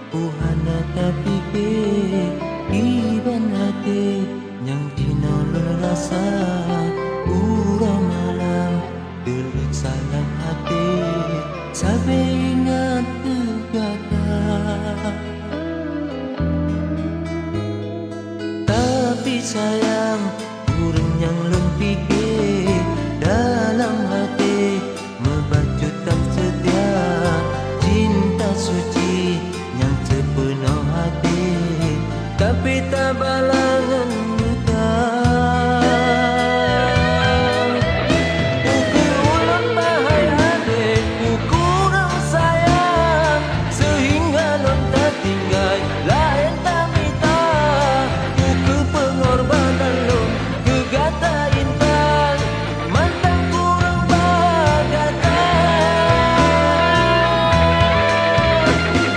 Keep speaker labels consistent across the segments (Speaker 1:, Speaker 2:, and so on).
Speaker 1: Puhana tapi ke iban hati yang dinolong rasa urang malam delik salam hati sampai ingat tegata. Tapi sayang urang yang lempike dalam hati membacut tak setia cinta suci yang sepenuh hati tapi tak balangan luka. Ukur ulun bahaya dek, ukurang sayang sehingga non tak tinggal lain tak minta. Ukur pengorbanan lun kegata intan mantan kurang bagata.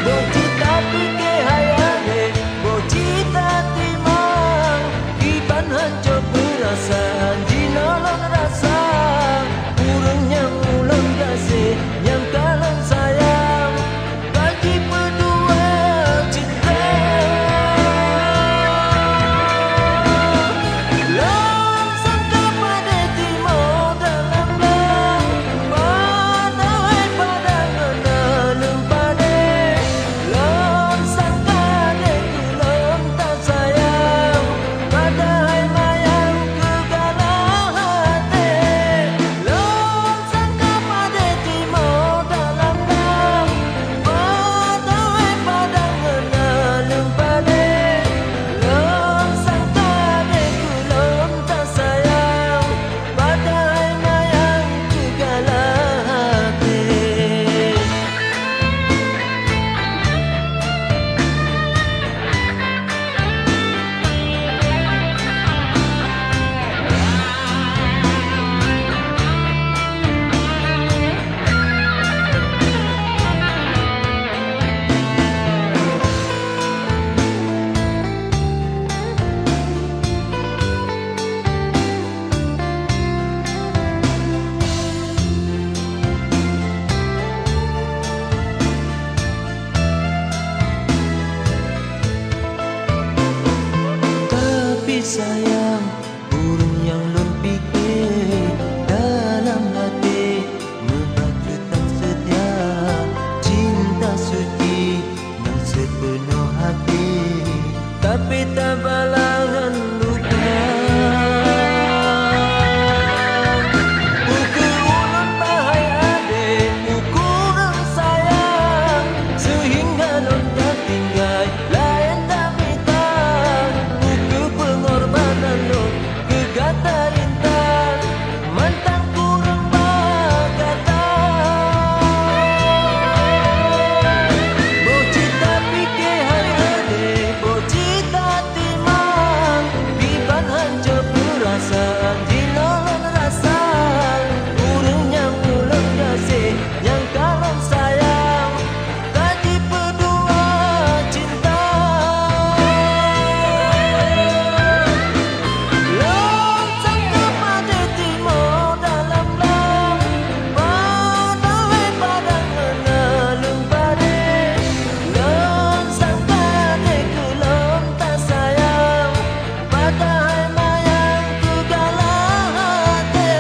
Speaker 1: Boci tapi ke hayale, boci tak timang iban hancur perasaan dinolong rasa urang yang ulang kasih yang kalang sayang bagi berdua cinta. Lam sangka pada timo dalam lam padahal pada ngenalem pada lam sangka deku lam tak sayang padahal mayang kegalah hati. Lam sangka pada timo dalam lam padahal pada ngenalem pada lam sangka deku lam tak sayang padahal mayang kegalah hati. Tapi sayang urang yang lempike dalam hati membacut tak setia cinta suci yang sepenuh hati tapi tak balangan luka. Ukur ulun bahaya dek, ukurang sayang sehingga non tak tinggal lain tak minta. Ukur pengorbanan non kegata intan mantan kurang bagata. Boci tapi ke hayale, boci tak timang iban hancur perasaan dinolong rasa urang yang ulang kasih yang kalang sayang tadi berdua cinta. Lam sangka pada timo dalam lam padahal pada ngenalem pada lam sangka deku lam tak sayang padahal mayang kegalah hati.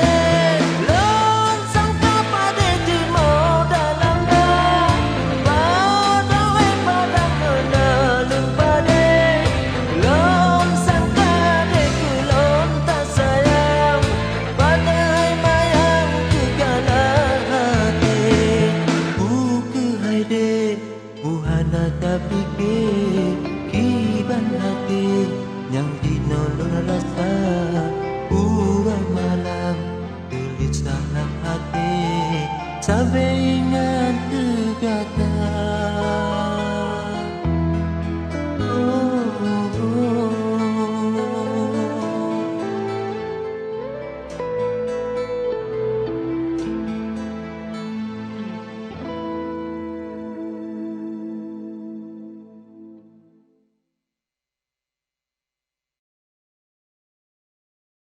Speaker 1: Lam sangka pada timo dalam lam padahal pada ngenalem pada lam sangka deku lam tak sayang padahal mayang kegalah hati. Buku haide buhana tapi ke iban hati yang dinolong rasa urang malam delik salam hati sampai ingat